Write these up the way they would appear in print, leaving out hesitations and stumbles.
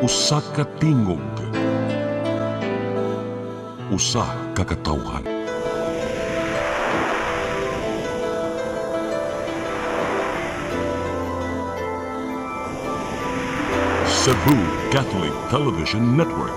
Usa ka tingog, usa ka katawhan. Cebu Catholic Television Network.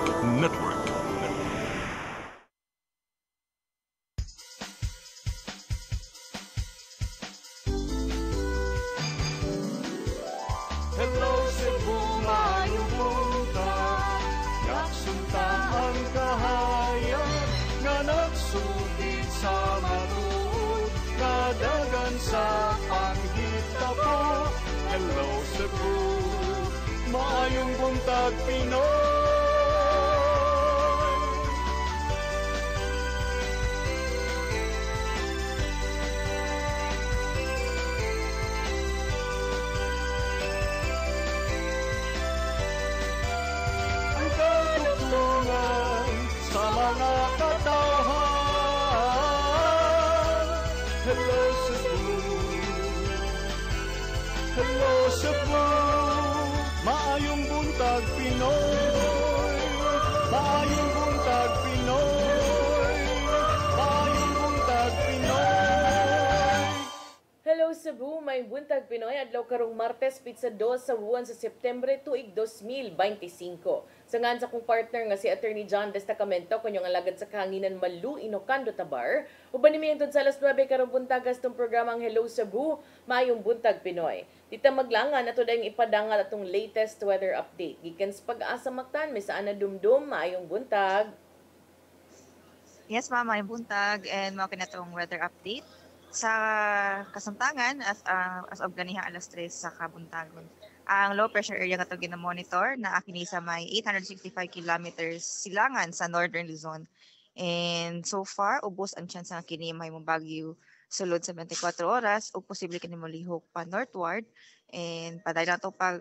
Hello Cebu, maayong buntag. Nagsunta ang kahayag nga nagsugid sa matuod, nadagan sa panghitabo. Hello Cebu, maayong buntag Pinoy. Ang katutulungan sa mga katawhan. Hello Cebu, hello Cebu, maayong buntag Pinoy, maayong buntag Pinoy, maayong buntag Pinoy. Hello Cebu, may buntag Pinoy adlaw karong Martes pitsa 2 sa buwan sa Setyembre tuig 2025. Sa ngan sa kong partner nga si Attorney John Destacamento kanyang alagad sa kahanginan Malu Inocando Tabar. Uban nimi hangtod sa alas 9 karong buntagas tong programang Hello Cebu, maayong buntag Pinoy. Dita maglangan ato dayong ipadangal atong latest weather update. Gikan sa Pag-asa Mactan, may Ana Dumdum, maayong buntag. Yes, ma'am, may buntag and mga kinatong weather update. Sa Kasamtangan, as of ganiha alas 3 sa kabuntagon. Ang low pressure area nga ito ginamonitor na kini sa may 865 kilometers silangan sa Northern Luzon. And so far, ubos ang chance nga kini may Bagyo sulod sa 24 oras o posible kini molihok pa northward. And paday lang ito pag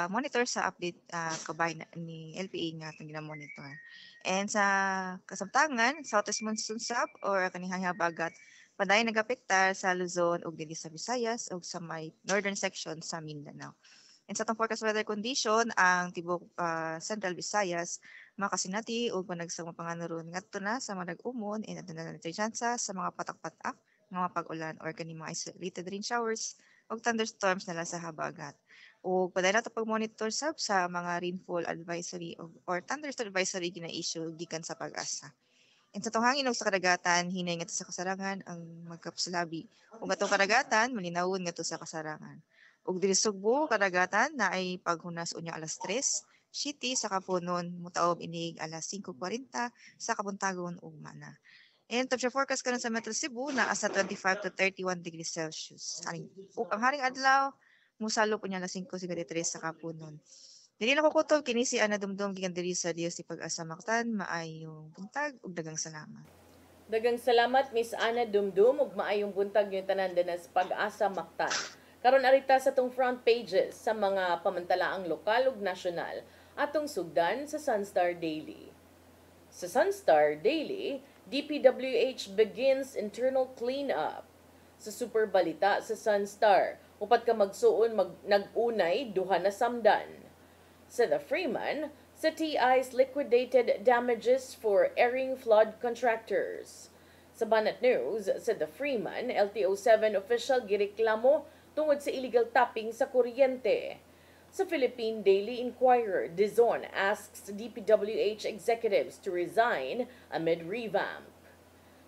monitor sa update kabay ni LPA nga itong ginamonitor. And sa Kasamtangan, southwest monsoon sub or kanihang habagat, paday nagapektar sa Luzon ug dili sa Visayas ug sa may northern section sa Mindanao. And sa itong forecast weather condition, ang tibok Central Visayas, makasinati ug managsang mapanganuron ngadto na sa manag-umon and adto na tsansa sa mga patak-patak nga mapag-ulan or kani mga isolated rain showers ug thunderstorms nala sa habagat. Ug paday nato pag-monitor sab sa mga rainfall advisory or thunderstorm advisory gina-issue gikan sa Pag-asa. And sa itong hangin ug sa kadagatan, hinay nga sa kasarangan ang magkapsulabi. Ug atong kadagatan, malinawon nga sa kasarangan. Ug diri Sugbo, kadagatan na ay paghunas unya alas 3, City sa Kapunon, mutaob inig alas 5:40 sa Kabuntagon ug Mana. And temperature forecast karon sa Metro Cebu na asa 25 to 31 degrees Celsius. Ug ang haring adlaw, musalo po niya alas 5:53 sa Kapunon. Dili na kukutob kini si Ana Dumdum gikan diri sa Dios si Pag-asa Mactan, maayong buntag ug daghang salamat. Daghang salamat Miss Ana Dumdum ug maayong buntag yung tanan sa Pag-asa Mactan. Karon arita sa tong front pages sa mga pamantalaang lokal ug nasyonal atong sugdan sa Sunstar Daily. Sa Sunstar Daily, DPWH begins internal cleanup. Sa super balita sa Sunstar, upat ka magsuon nag-unay duha na samdan. Sa The Freeman, sa TI's liquidated damages for erring flood contractors. Sa Banat News, sa The Freeman, LTO-7 official gireklamo tungod sa illegal tapping sa kuryente. Sa Philippine Daily Inquirer, Dizon asks DPWH executives to resign amid revamp.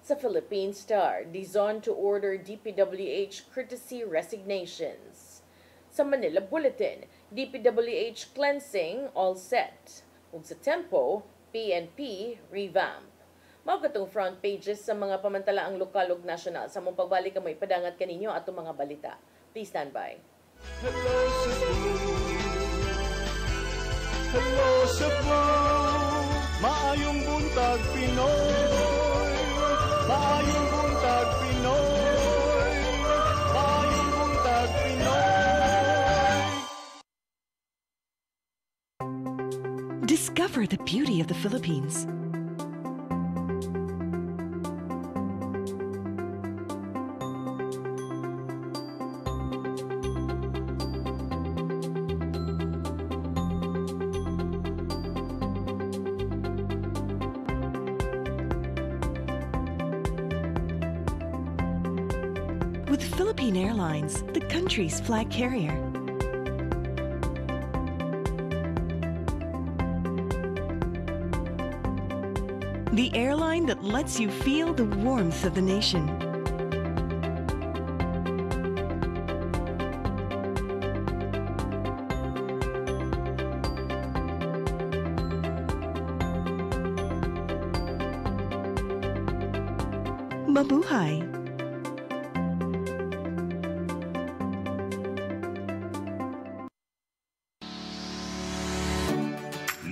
Sa Philippine Star, Dizon to order DPWH courtesy resignations. Sa Manila Bulletin, DPWH cleansing all set. Ug sa Tempo, PNP revamp. Mao katong front pages sa mga pamantalaang lokal ug nasyonal. Sa mong pagbalik ka may padangat kaninyo atong mga balita. Please stand by. Hello Cebu, hello Cebu, maayong buntag Pinoy, maayong buntag Pinoy, maayong buntag Pinoy. Discover the beauty of the Philippines. with Philippine Airlines, the country's flag carrier. The airline that lets you feel the warmth of the nation. Mabuhay!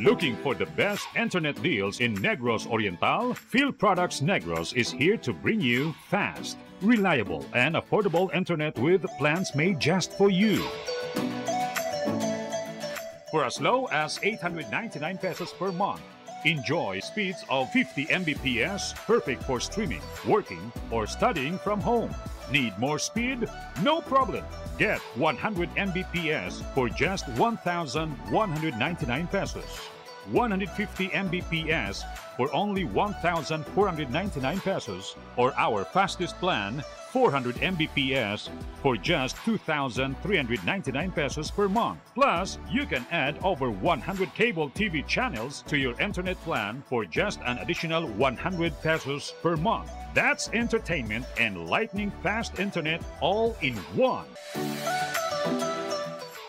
Looking for the best internet deals in Negros Oriental? Field Products Negros is here to bring you fast, reliable, and affordable internet with plans made just for you. For as low as 899 pesos per month, enjoy speeds of 50 Mbps, perfect for streaming, working, or studying from home. Need more speed? No problem. Get 100 Mbps for just 1,199 pesos. 150 Mbps for only 1,499 pesos, or our fastest plan, 400 Mbps for just 2,399 pesos per month. Plus, you can add over 100 cable TV channels to your internet plan for just an additional 100 pesos per month. That's entertainment and lightning fast internet all in one.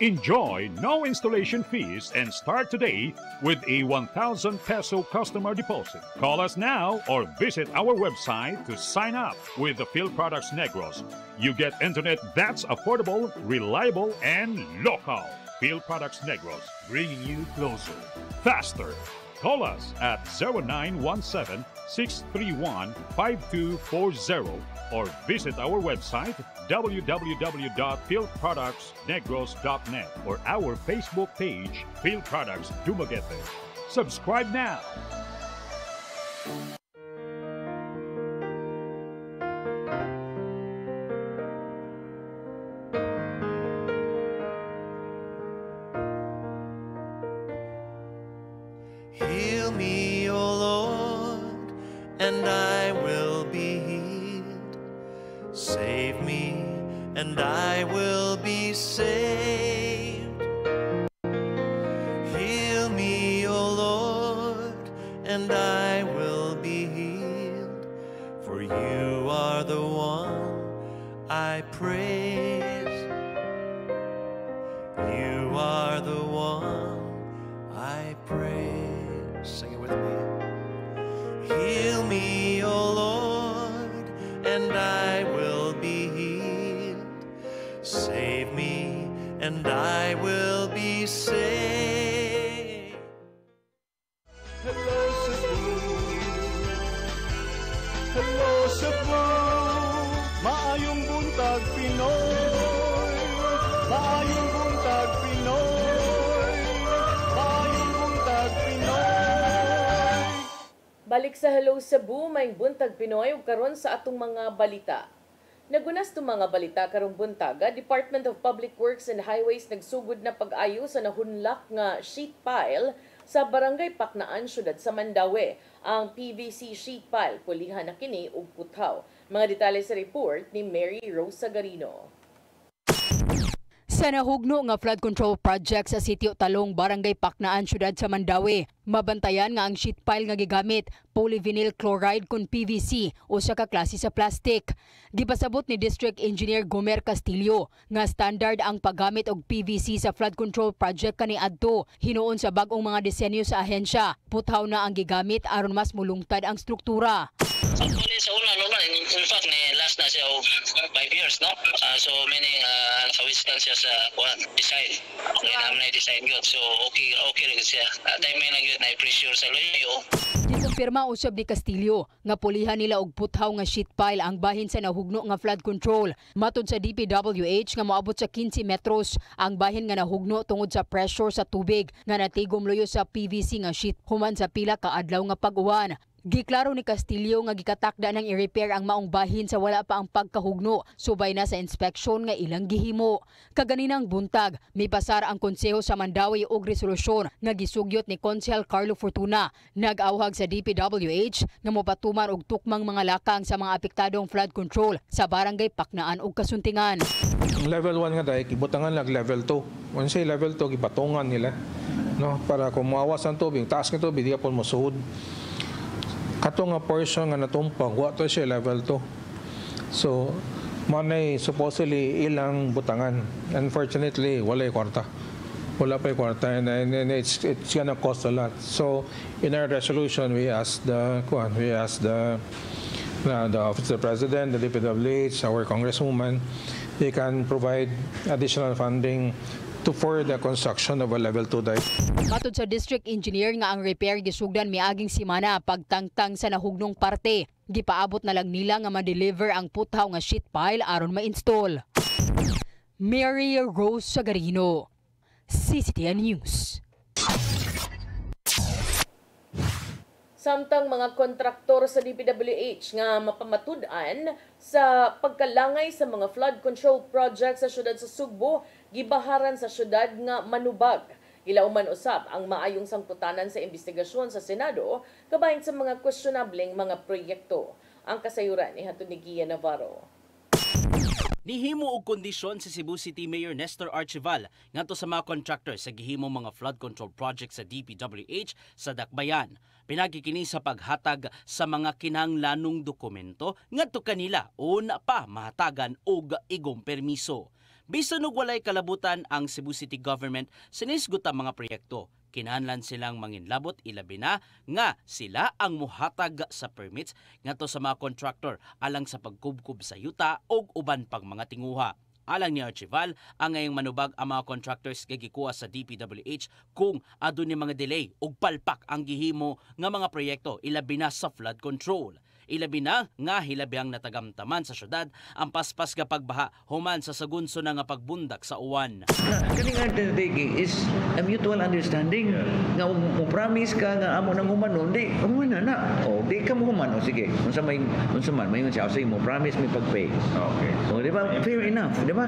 Enjoy no installation fees and start today with a 1,000 peso customer deposit. Call us now or visit our website to sign up with the Field Products Negros. You get internet that's affordable, reliable, and local. Field Products Negros, bringing you closer, faster. Call us at 0917-631-5240 or visit our website www.fieldproductsnegros.net or our Facebook page, Field Products Dumaguete. Subscribe now. Heal me, O Lord, and I will be healed. Save me, and I will be saved. Heal me, O Lord, and I will be healed. For you are the one I praise. You are the one I praise. Sing it with me. Heal me, O Lord, and I will be healed. Save me, and I will be saved. Hello Cebu, hello Cebu, maayong buntag Pinoy, maayong buntag Pinoy, maayong buntag Pinoy. Balik sa Hello Cebu, may buntag Pinoy ug karon sa atong mga balita. Nagunas tong mga balita karong buntaga, Department of Public Works and Highways nagsugod na pag-ayo sa nahunlak nga sheet pile sa Barangay Paknaan, syudad sa Mandaue. Ang PVC sheet pile pulihan na kini og puthaw. Mga detalye sa report ni Mary Rose Sagarino. Sa nahugno nga flood control project sa Sitio Talong, Barangay Paknaan, syudad sa Mandaue, mabantayan nga ang sheet pile nga gigamit polyvinyl chloride kun PVC o sa kaklase sa plastic. Gipasabot ni District Engineer Gomer Castillo nga standard ang paggamit og PVC sa flood control project kaniadto hinuon sa bag-ong mga disenyo sa ahensya. Puthaw na ang gigamit aron mas mulungtad ang struktura. Actually, sa una, in fact, last na siya 5 years, no? So, meaning, kawistan siya sa design. Kaya naman na-design yun. So, okay rin siya. Time may lang yun, na-pressure sa loyo. Gikumpirma usab ni Castillo nga pulihan nila og puthaw nga sheet pile ang bahin sa nahugno nga flood control. Matod sa DPWH nga moabot sa 15 metros ang bahin nga nahugno tungod sa pressure sa tubig nga natigom loyo sa PVC nga sheet human sa pila ka adlaw nga pag-uwan. Giklaro ni Castillo nga gikatakda ng i-repair ang maong bahin sa wala pa ang pagkahugno, subay na sa inspeksyon nga ilang gihimo. Kaganinang buntag, mipasar ang konseho sa Mandawi og resolusyon nga gisugyot ni Konsehal Carlo Fortuna. Nag-awhag sa DPWH nga mopatuman og tukmang mga lakang sa mga apektadong flood control sa barangay Paknaan ug Kasuntingan. Level 1 nga dahil kibutangan lag level 2. Kung say level 2 gibatongan nila, no, para kung mawawas ang tubig, taas ng tubig di ka pon mosuhod. Kato nga portion nga natumpag, wa to siya level 2. So, manay supposedly ilang butangan. Unfortunately, wala yung kwarta. Wala pa yung kwarta and it's gonna cost a lot. So, in our resolution, we asked the Office of the President, the DPWH, our Congresswoman, they can provide additional funding for the construction of a level 2 dike. Matod sa district engineer nga ang repair gisugdan miaging simana pagtangtang sa nahugnong parte. Gipaabot na lang nila nga ma-deliver ang puthaw nga sheet pile aron ma-install. Mary Rose Sagarino, CCTN News. Samtang mga kontraktor sa DPWH nga mapamatud-an sa pagkalangay sa mga flood control project sa syudad sa Sugbo, gibaharan sa syudad nga manubag. Ilauman usab ang maayong sangputanan sa investigasyon sa Senado kabahin sa mga questionableng mga proyekto. Ang kasayuran ni hatod ni Gia Navarro. Nihimo og kondisyon si Cebu City Mayor Nestor Archival ngadto sa mga contractor sa gihimo mga flood control project sa DPWH sa Dakbayan. Pinagi kini sa paghatag sa mga kinahanglanong dokumento ngadto kanila una pa mahatagan og igong permiso. Bisan og walay kalabutan ang Cebu City government sinisgot ang mga proyekto. Kinahanglan silang manginlabot ilabi na nga sila ang muhatag sa permits ngadto sa mga contractor alang sa pagkubkob sa yuta og uban pang mga tinguha. Alang ni Archival, ang ngayong manubag ang mga contractors gagikuha sa DPWH kung adun ni mga delay ug palpak ang gihimo nga mga proyekto ilabi na sa flood control. Ilabi na nga hilabiang natagamtaman sa syudad ang paspas nga pagbaha human sa sagunso na nga pagbundak sa uwan. Kaning undertaking is a mutual understanding. Nga mo promise ka nga amo nang humano, di humana na. O di ka mo humano, sige. Unsa man mayon siya say mo promise mi pagpay. Okay. O di ba fair enough, di ba?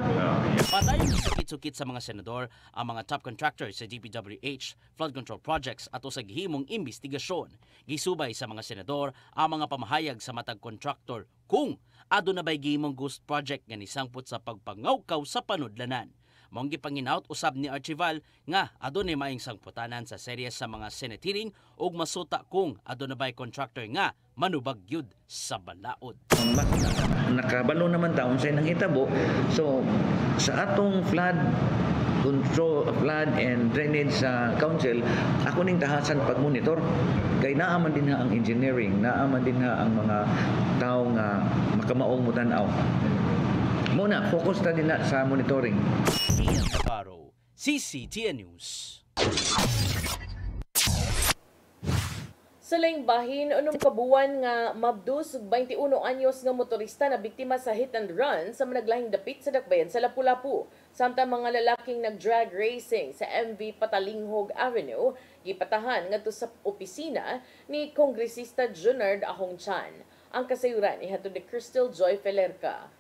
Padayon sukit-sukit sa mga senador ang mga top contractors sa DPWH flood control projects ato sa gihimong investigasyon. Gisubay sa mga senador ang mga pamahayag sa matag contractor kung aduna bay gihimong ghost project nga nisangpot sa pagpangawkaw sa panudlanan. Maong gipanginaut usab ni Archival nga adunay maayong sangputanan sa serye sa mga Senate hearing ug masuta kung aduna bay contractor nga manubag gyud sa balaod. Nakabalo naman taon sa nang hitabo. So sa atong flood control, flood and drainage sa council, ako ning tahasan pag-monitor. Kay naaman din ang engineering, naaman din ang mga tao nga makamaong mutanaw. Muna, focus na din sa monitoring. Ian Navarro, CCTN News. Sa laing bahin, unong kabuwan nga mabdus 21 anyos nga motorista na biktima sa hit and run sa managlahing dapit sa Dakbayan sa Lapu-Lapu. Samtang mga lalaking nag-drag racing sa MV Patalinghog Avenue, gipatahan ngadto sa opisina ni Kongresista Junard Ahongchan. Ang kasayuran ihatod ni Crystal Joy Felerca.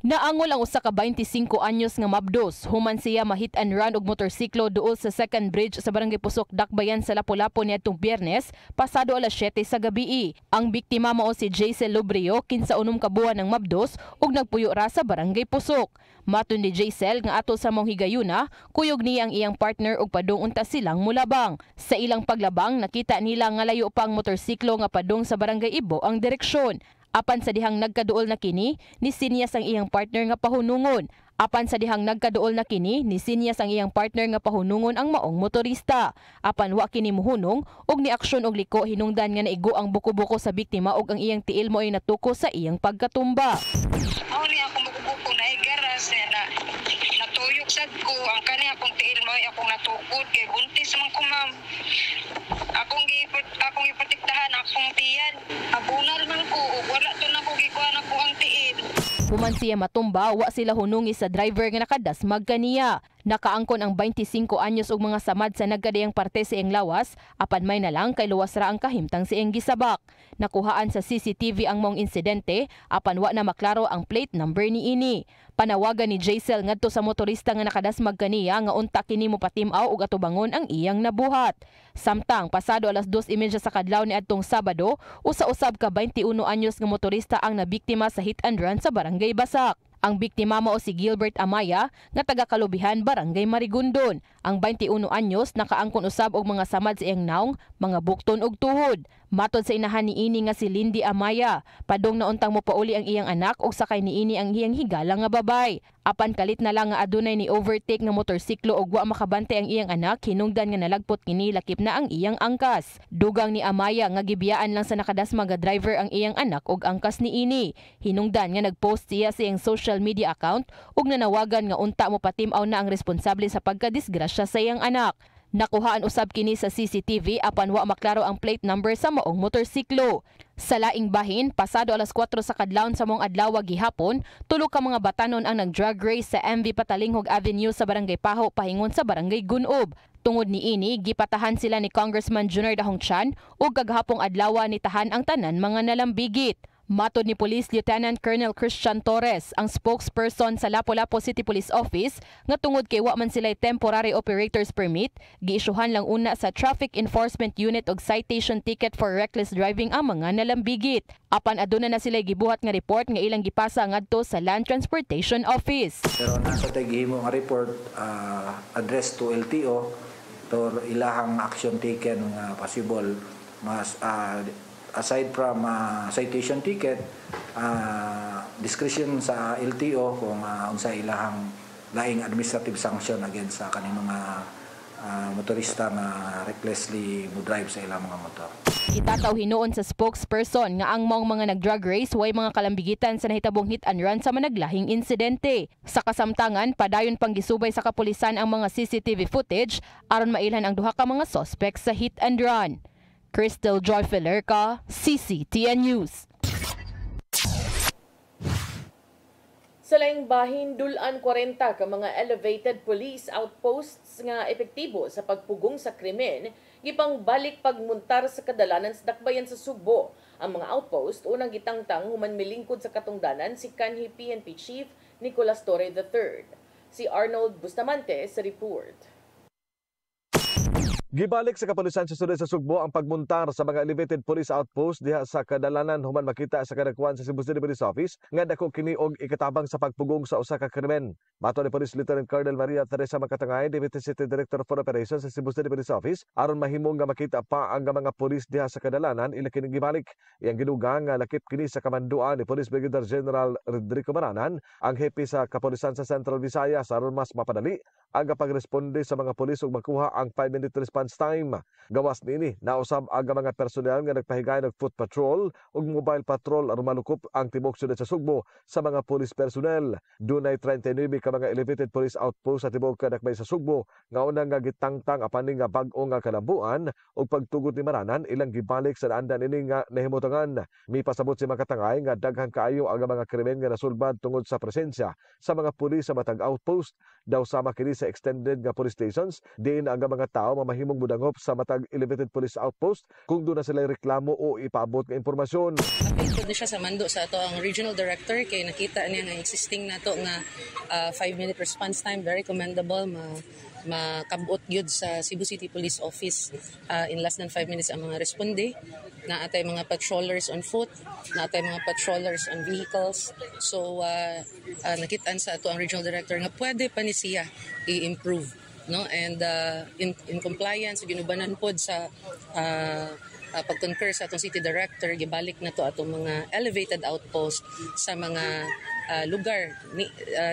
Naangol ang usa ka 25 anyos nga mabdos human siya ma-hit and run og motorsiklo duol sa second bridge sa Barangay Pusok, Dakbayan sa Lapu-Lapu niadtong Biyernes pasado alas 7 sa gabi. Ang biktima mao si Jaisel Lubrio, 15 ka buwan ng mabdos ug nagpuyo ra sa Barangay Pusok. Matud ni Jaisel nga ato sa mong higayuna, kuyog niya ang iyang partner ug padung unta silang mulabang. Sa ilang paglabang nakita nila nga layo pa ang motorsiklo nga padung sa Barangay Ibo ang direksyon. Apan sa dihang nagkaduol na kini, nisinyas ang iyang partner nga pahunungon. Apan sa dihang nagkaduol na kini, nisinyas ang iyang partner nga pahunungon ang maong motorista. Apan wa kini muhunong og ni aksyon og liko hinungdan nga naigo ang buko-buko sa biktima og ang iyang tiil mo ay natuko sa iyang pagkatumba. Mao ni akong buko-buko na igaras na natuyok sad ko ang kani akong tiil mo ay akong natukod kay buntis man ko ma'am. Akong iprotektahan akong tiyan. Abunal man ko ug wala to na ko gikuan ako ang tiil. Human siya matumba, wa sila hunungi sa driver nga nakadasmag kaniya. Nakaangkon ang 25 anyos og mga samad sa nagkadayang parte sa iyang lawas, apan may na lang kay luwas ra ang kahimtang sa iyang gisabak. Nakuhaan sa CCTV ang mong insidente, apan wa na maklaro ang plate number ni ini. Panawagan ni Jaisel ngadto sa motorista nga nakadasmag kaniya nga unta kini mo patimaw ug atubangon ang iyang nabuhat. Samtang pasado alas 2:30 sa kadlaw ni adtong Sabado, usa-usab ka 21 anyos nga motorista ang nabiktima sa hit and run sa Barangay Basak. Ang biktima mao si Gilbert Amaya nga taga Kalubihan, Barangay Marigondon. Ang 21 anyos nakaangkon usab og mga samad sa iyang naong, mga bukton ug tuhod. Matod sa inahan ni ini nga si Lindy Amaya, padong nauntang mopauli ang iyang anak ug sakay ni ini ang iyang higala nga babay. Apan kalit na lang nga adunay ni overtake nga motorsiklo ug wa makabante ang iyang anak, hinungdan nga nalagpot kini lakip na ang iyang angkas. Dugang ni Amaya nga gibiyaan lang sa nakadasma nga driver ang iyang anak ug angkas ni ini. Hinungdan nga nagpost siya sa iyang social media account ug nanawagan nga unta mo patimaw na ang responsable sa pagkadisgrasya sa iyang anak. Nakuhaan usab kini sa CCTV apan wa maklaro ang plate number sa maong motorsiklo. Sa laing bahin, pasado alas 4 sa kadlawon sa mong adlaw gihapon, tulo ka mga batanon ang nag-drag race sa MV Patalinghog Avenue sa Barangay Paho pahingon sa Barangay Gunob. Tungod ni ini, gipatahan sila ni Congressman Junior Dahong Chan ug kaghapong adlaw ni tahan ang tanan mga nalambigit. Matod ni Police Lieutenant Colonel Christian Torres, ang spokesperson sa Lapu-Lapu City Police Office, nga tungod kay wa man sila'y temporary operators permit, giisyuhan lang una sa Traffic Enforcement Unit og citation ticket for reckless driving ang mga nalambigit. Apan aduna na sila'y gibuhat nga report nga ilang gipasa ngadto sa Land Transportation Office. Pero nasa gihimo nga report addressed to LTO to ilahang action taken nga possible mas aside from citation ticket, discretion sa LTO kung unsa ilahang laing administrative sanction against sa kaning mga motorista nga recklessly mo drive sa ilang mga motor. Itataw hinuon sa spokesperson nga ang mga nag-drug race way mga kalambigitan sa nahitabong hit and run sa managlahing insidente. Sa kasamtangan, padayon pang gisubay sa kapulisan ang mga CCTV footage aron mailhan ang duha ka mga suspects sa hit and run. Crystal Joy Filerca, CCTN News. Sa laing bahin, dulan 40 ka mga elevated police outposts nga epektibo sa pagpugong sa krimen, gipang balik pagmuntar sa kadalanan sa dakbayan sa Sugbo. Ang mga outpost unang gitangtang human milingkod sa katungdanan si kanhi PNP Chief Nicolas Torre III. Si Arnold Bustamante sa report. Gibalik sa kapulisan sa sulod sa Sugbo ang pagmuntar sa mga elevated police outpost diha sa kadalanan human makita sa kadakuan sa Cebu City Police Office nga dako kini og ikatabang sa pagpugong sa usa ka krimen. Matod ni Police Lieutenant Colonel Maria Teresa Makatangay, Deputy City Director for Operations sa Cebu City Police Office, aron mahimong nga makita pa ang mga pulis diha sa kadalanan ila kini gibalik. Iyang gidugang nga lakip kini sa kamanduan ni Police Brigadier General Rodrigo Maranan, ang hepe sa kapulisan sa Central Visayas, aron mas mapadali ang pagresponde sa mga pulis ug makuha ang 5-minute response time. Gawas nini nausab ang mga personel nga nagpahigay ng foot patrol ug mobile patrol aron malukop ang tibok syudad sa Sugbo sa mga police personnel. Dunay 39 ka mga elevated police outpost sa tibok kadakbay sa Sugbo nga unang nga gitangtang apaning nga bag-o nga kalabuan ug pagtugot ni Maranan ilang gibalik sa andan ini nga nahimutangan. Mipasabot si Makatangay nga daghan kaayo ang mga krimen nga nasulbad tungod sa presensya sa mga pulis sa matag outpost. Daw sama kini sa extended nga police stations diin ang mga tao mamahimong budangop sa matag elevated police outpost kung doon na sila reklamo o ipaabot nga impormasyon. Apil na siya sa mando sa ato ang regional director kay nakita niya nga existing nato nga 5-minute response time, very commendable, makabot yun sa Cebu City Police Office in less than 5 minutes ang mga responde. Na atay mga patrollers on foot, na atay mga patrollers on vehicles. So nakitaan sa ato ang regional director nga pwede pa ni siya i-improve, no? And in compliance ginubanan pod sa pag-concur sa atong city director, gibalik na to atong mga elevated outpost sa mga lugar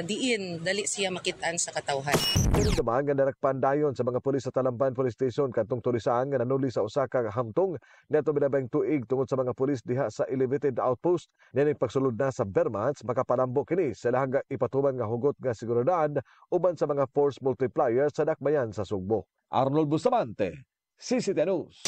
diin dali siya makitaan sa katawhan. Pero naman nga narakpandayon sa mga pulis sa Talamban Police Station kadtong tulisaan nga nanuli sa usa ka hamtong neto binabang tuig tungod sa mga pulis diha sa elevated outpost. Nining pagsulod na sa Vermont, makapalambo kini sa lahang ipatuman nga hugot nga seguridad uban sa mga force multiplier sa dakbayan sa Sugbo. Arnold Bustamante, CCTN News.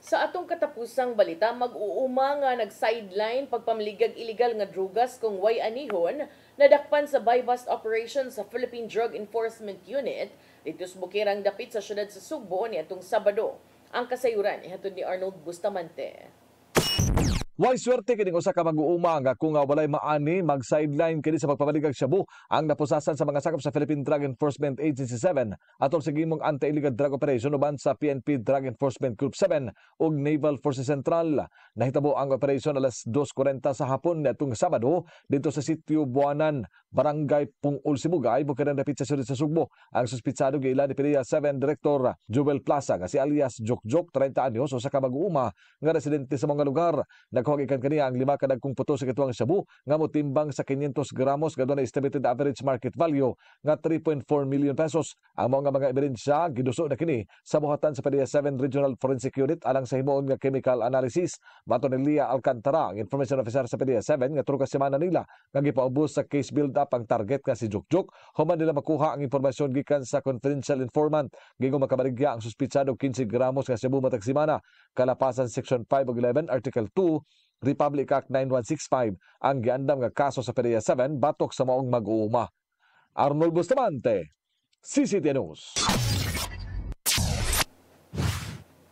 Sa atong katapusang balita, mag-uuma nga nag-sideline pagpamligag illegal nga drugas kung way anihon Nadakpan sa buy-bust operation sa Philippine Drug Enforcement Unit dito sa Bukirang dapit sa syudad sa Sugbo ni atong Sabado. Ang kasayuran ihatod ni Arnold Bustamante. Way swerte kining usa ka mag-uuma nga kung walay maani mag-sideline kini sa pagpabaligag shabu ang napusasan sa mga sakop sa Philippine Drug Enforcement Agency 7 atol sa gimong anti-illegal drug operation uban sa PNP Drug Enforcement Group 7 ug Naval Forces Central. Nahitabo ang operation alas 2:40 sa hapon nitong Sabado dito sa sitio Buanan, Barangay Pungol, Sibugay, Bukirang dapit sa syudad sa Sugbo. Ang suspitsado giila ni PDEA 7 Director Joel Plaza nga si alias Jokjok 30 anyos usa ka mag-uuma nga residente sa mga lugar. Naghuwag ikan kaniya ang 5 kadagkong puto sa katuang shabu nga motimbang sa 500 gramos gadto na estimated average market value nga 3.4 million pesos. Ang mga ebidensya giduso na kini sa buhatan sa PDEA 7 Regional Forensic Unit alang sa himuon nga chemical analysis. Bato ni Lia Alcantara, ang information officer sa PDEA 7 nga tulo ka semana nila nga gipaubos sa case build-up ang target nga si Jokjok human nila makuha ang impormasyon gikan sa confidential informant. Gingong makabaligya ang suspitsado 15 gramos nga shabu matag semana kalapasan Section 5 ug 11 Article 2 Republic Act 9165 ang giandam nga kaso sa PDEA 7 batok sa maong mag-uuma. Arnold Bustamante, CCTV News.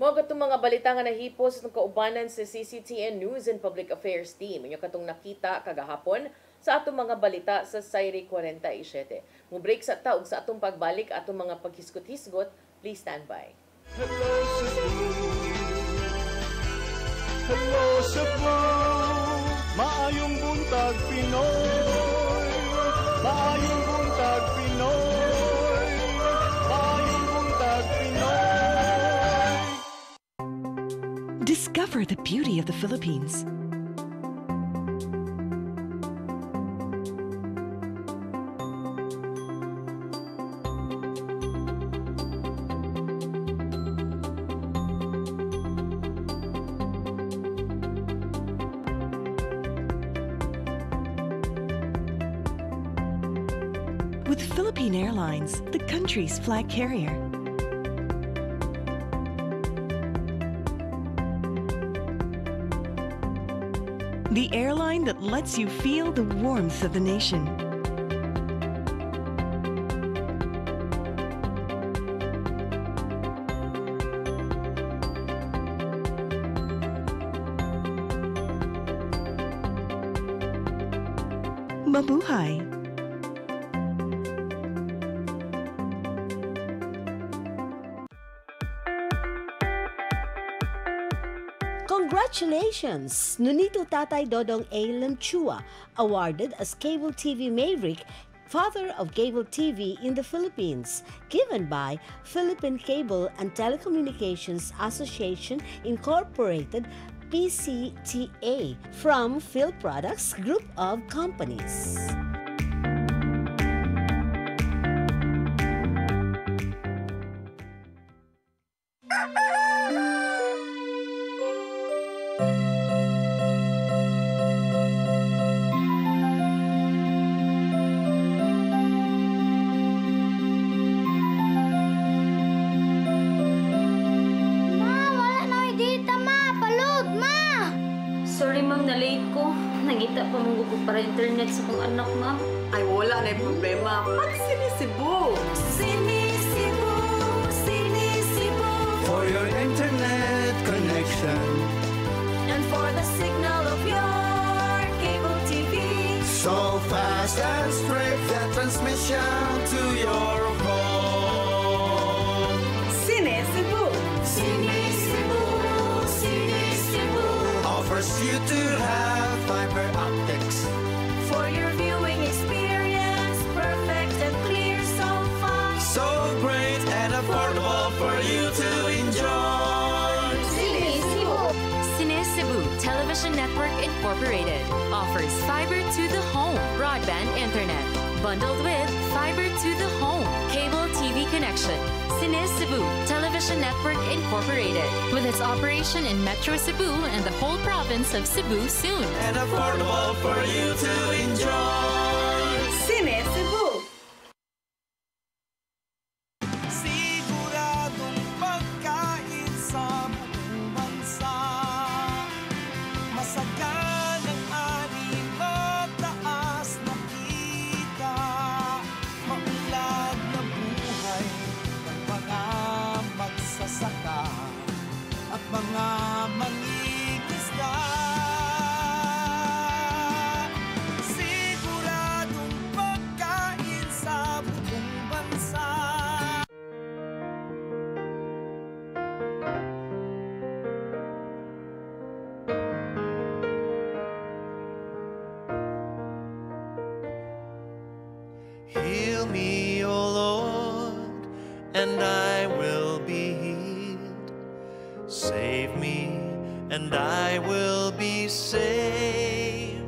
Mo katong mga balita nga nahipos ng kaubanan sa CCTN News and Public Affairs Team. Inyo katong nakita kagahapon sa atong mga balita sa Sairi 47. Mo break sa taog sa atong pagbalik atong mga paghisgot-hisgot. Please stand by. Hello Cebu, maayong buntag Pinoy, maayong buntag Pinoy, maayong buntag Pinoy. Discover the beauty of the Philippines. With Philippine Airlines, the country's flag carrier. The airline that lets you feel the warmth of the nation. Mabuhay! Congratulations! Nunito Tatay Dodong A. Lemchua, awarded as Cable TV Maverick, Father of Cable TV in the Philippines, given by Philippine Cable and Telecommunications Association Incorporated, PCTA, from Phil Products Group of Companies. Para internet sa kong anak, ma'am. Ay, wala na yung problema. Pag Sinisibu! Sinisibu! Sinisibu! For your internet connection And for the signal of your cable TV. so fast and straight, that transmission to your home. Sinisibu! Sinisibu! Sinisibu! Offers you to have fiber optics. For your viewing experience, perfect and clear so far. So great and affordable for you to enjoy. Sinisibu! Sinisibu Television Network Incorporated offers fiber to the home broadband internet bundled with fiber to the home cable TV connection. Sinisibu Television Network Incorporated, with its operation in Metro Cebu and the whole province of Cebu soon. And affordable for you to enjoy. Sinisibu! Siguradong pagkain sa buong bansa. Masaganang ani, mataas na mga mangingisda. Siguradong pagkain sa buong bansa. Heal me, O Lord, and I will be healed. Save me, and I will be saved.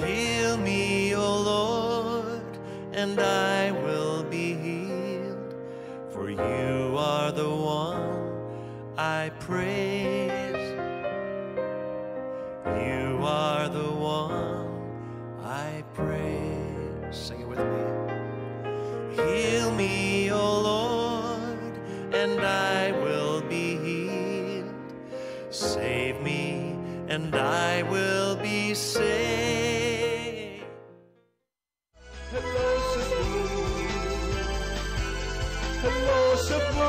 Heal me, O Lord, and I will be healed. For you are the one I praise. You are the one I praise. Sing it with me. Heal me, O Lord, and I will be healed. Save me, and I will be saved. Hello Cebu, hello Cebu,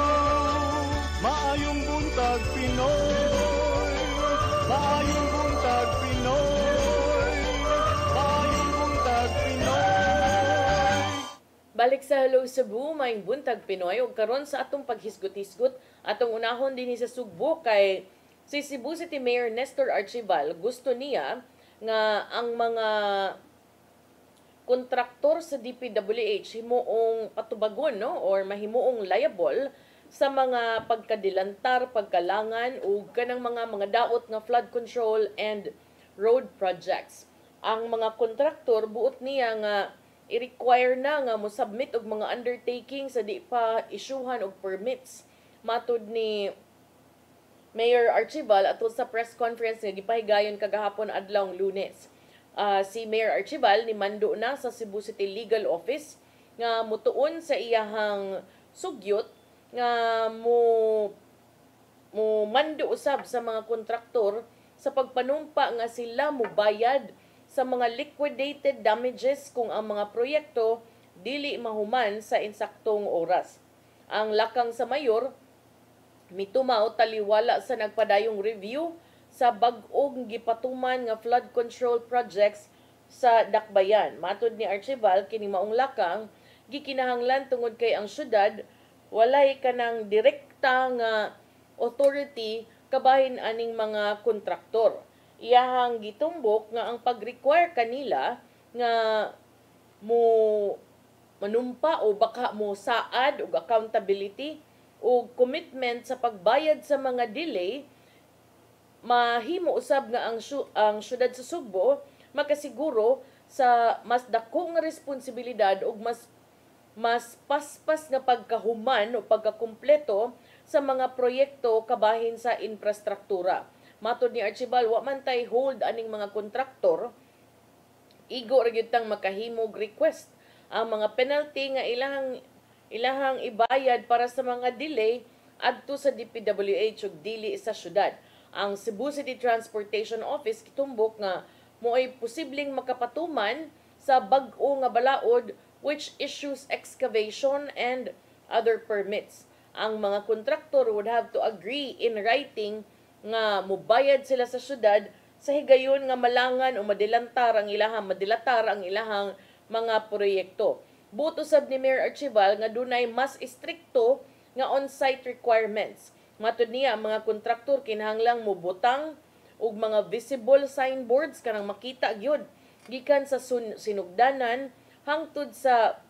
maayong buntag Pinoy, maayong buntag Pinoy, maayong buntag Pinoy. Balik sa Hello Cebu, maayong buntag Pinoy, ug karon sa atong paghisgot-hisgot, atong unahon din sa Sugbo kay si Cebu City Mayor Nestor Archival. Gusto niya nga ang mga kontraktor sa DPWH himuong patubagon, no, or mahimuong liable sa mga pagkadilantar, pagkalangan ug kanang mga daot nga flood control and road projects. Ang mga kontraktor buot niya nga i-require na nga mo submit og mga undertaking sa di pa isyuhan og permits. Matud ni Mayor Archival ato sa press conference nga gipahigayon kagahapon adlawng Lunes. Si Mayor Archival ni mando na sa Cebu City Legal Office nga mutuon sa iyahang sugyot nga mo mando usab sa mga kontraktor sa pagpanumpa nga sila mobayad sa mga liquidated damages kung ang mga proyekto dili mahuman sa insaktong oras. Ang lakang sa mayor mitumaw taliwala sa nagpadayong review sa bag-ong gipatuman nga flood control projects sa Dakbayan. Matud ni Archival, kini maong lakang gikinahanglan tungod kay ang syudad walay kanang direkta nga authority kabahin aning mga kontraktor. Iyahang gitumbok nga ang pag-require kanila nga mo manumpa o baka mo saad og accountability o commitment sa pagbayad sa mga delay, mahimo usab nga ang syudad sa Sugbo makasiguro sa mas dako nga responsibilidad ug mas paspas nga pagkahuman o pagkakumpleto sa mga proyekto kabahin sa infrastruktura. Matod ni Archival, wa man tay hold aning mga kontraktor, igo ra gyud tang makahimog request ang mga penalty nga ilahang ibayad para sa mga delay adto sa DPWH ug dili sa syudad. Ang Cebu City Transportation Office gitumbok nga moay posibleng makapatuman sa bag-o nga balaod which issues excavation and other permits. Ang mga kontraktor would have to agree in writing nga mobayad sila sa syudad sa higayon nga malangan o madilatar ang ilahang mga proyekto. Buto sab ni Mayor Archival nga dunay mas istrikto nga on-site requirements. Matud niya ang mga kontraktor kinahanglang mobutang og mga visible signboards kanang makita gyud gikan sa sinugdanan hangtod sa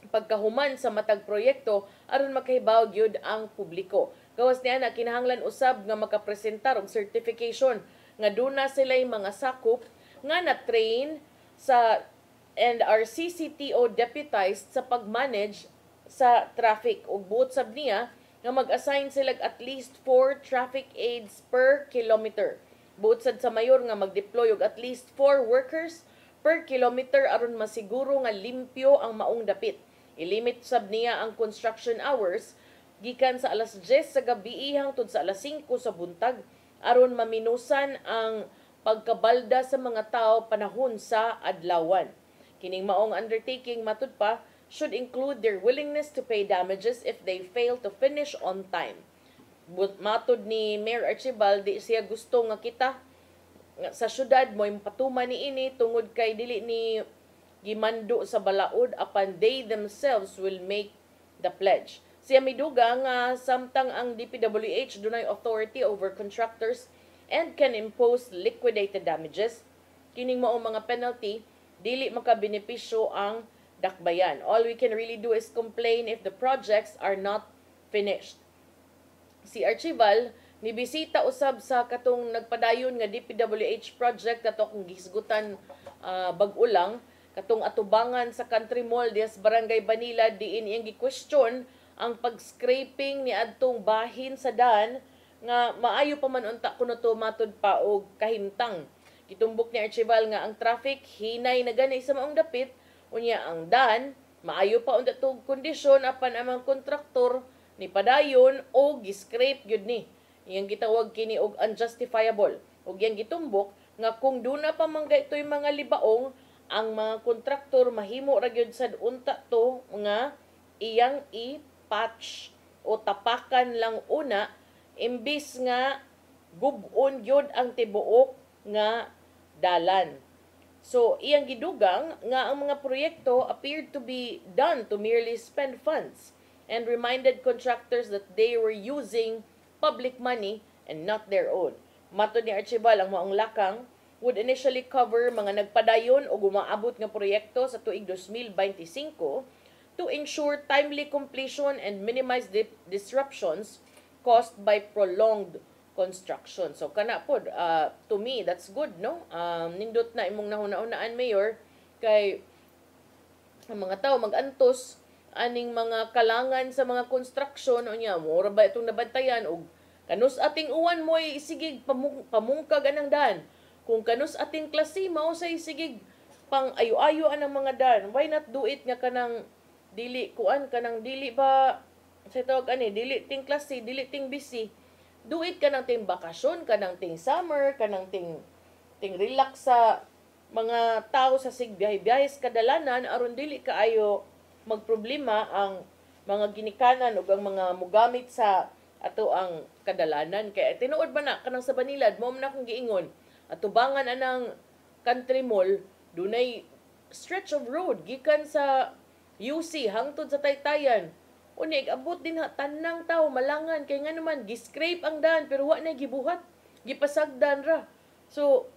pagkahuman sa matag proyekto aron makahibaw gyud ang publiko. Gawas niya na kinahanglan usab nga makapresentar og certification nga duna sila'y mga sakop nga na-train sa and are CCTO deputized sa pag-manage sa traffic. Ug buot sab niya nga mag-assign sila at least 4 traffic aids per kilometer. Buot sad sa mayor nga mag-deploy og at least 4 workers per kilometer aron masiguro nga limpyo ang maong dapit. Ilimit sab niya ang construction hours gikan sa alas 10 sa gabi hangtod sa alas 5 sa buntag aron maminusan ang pagkabalda sa mga tao panahon sa adlawan. Kining maong undertaking matud pa should include their willingness to pay damages if they fail to finish on time. matod ni Mayor Archibald, di siya gusto nga kita sa syudad mo patuman ni ini tungod kay dili ni gimando sa balaod apan they themselves will make the pledge. Siya miduga nga samtang ang DPWH dunay authority over contractors and can impose liquidated damages, kining maong mga penalty dili makabenepisyo ang dakbayan. All we can really do is complain if the projects are not finished. Si Archival nibisita usab sa katong nagpadayon nga DPWH project ato kung gisgutan bag-ulang katong atubangan sa Country Mall dias Barangay Banila diin iyang gi-question ang pag-scraping ni adtong bahin sa daan nga maayo pa man unta kuno to matud pa og kahimtang. Gitumbok ni Archival nga ang traffic hinay na gani sa maong dapit unya ang daan maayo pa unta tog kondisyon apan ang mga kontraktor ni padayon o gi-scrape gyud ni. Iyang gitawag kini og unjustifiable. Ug iyang gitumbok nga kung duna pa man gaytoy mga libaong ang mga kontraktor mahimo ra gyud sad unta to nga iyang i-patch o tapakan lang una imbis nga gub-on gyud ang tibuok nga dalan. So iyang gidugang nga ang mga proyekto appeared to be done to merely spend funds and reminded contractors that they were using public money and not their own. Matod ni Archibald, ang maong lakang would initially cover mga nagpadayon o gumaabot nga proyekto sa tuig 2025 to ensure timely completion and minimize disruptions caused by prolonged construction. So kana pod, to me that's good, no? Nindot na imong nahuna-hunaan, Mayor, kay ang mga tao mag-antos aning mga kalangan sa mga construction unya mura ba itong nabantayan og kanus ating uwan mo isigig pamungkag anang daan. Kung kanus ating klase mao say sigig pang ayo-ayo anang mga daan. Why not do it nga kanang dili kuan kanang dili ba sa tawag ani dili ting klase dili ting busy. Do it kanang ting bakasyon, kanang ting summer, kanang ting relax sa mga tao sa sigbiyahe-biyahe sa kadalanan aron dili kaayo magproblema ang mga ginikanan ug ang mga mugamit sa ato ang kadalanan. Kaya tinuod ba na kanang sa Banilad mo na akong giingon atubangan anang Country Mall dunay stretch of road gikan sa UC hangtod sa Taytayan unig abot din ha tanang tao malangan kay nga naman giscrape ang daan pero wa na gibuhat gipasagdan ra. So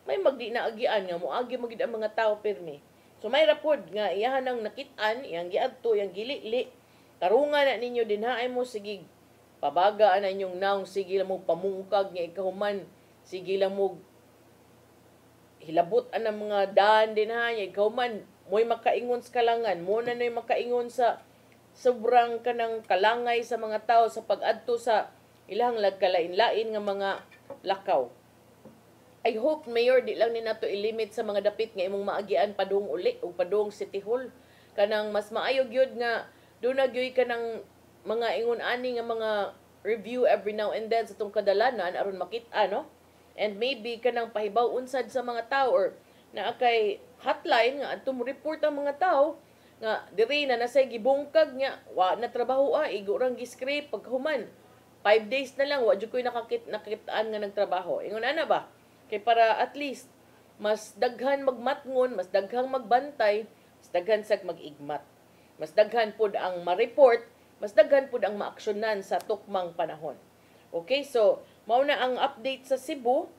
may magdi na agian nga moagi magid ang mga tao pirmi. So may rapod nga iyahan ang nakit-an, iyang giadto, iyang gilili. Tarungan na ninyo din ha, ay mo sige pabagaan na inyong naong, sige lang mo pamungkag nga ikahuman, sige lang mo hilabot ang mga daan din ha, ikahuman, mo'y makaingon sa kalangan, mo na na'y makaingon sa sobrang kanang kalangay sa mga tao sa pag-adto sa ilang lagkalain-lain nga mga lakaw. I hope, Mayor, di lang ni nato ilimit sa mga dapit nga imong maagian padung uli o padung City Hall. Kanang mas maayog yun nga doon nagyoy kanang mga ingon-ani nga mga review every now and then sa itong kadalanan aron makita, no? And maybe kanang pahibaw unsad sa mga tao or na kay hotline nga atong report ang mga tao nga diri na nasay gibungkag nga wa na trabaho igo rang giscrape paghuman 5 days na lang wa jud koy nakitaan nga nagtrabaho. Ingon ana ba? Kay para at least mas daghan magmatngon, mas daghang magbantay, mas daghan sag mag-igmat. Mas daghan pud ang ma-report, mas daghan pud ang maaksyonan sa tukmang panahon. Okay, so mao na ang update sa Cebu.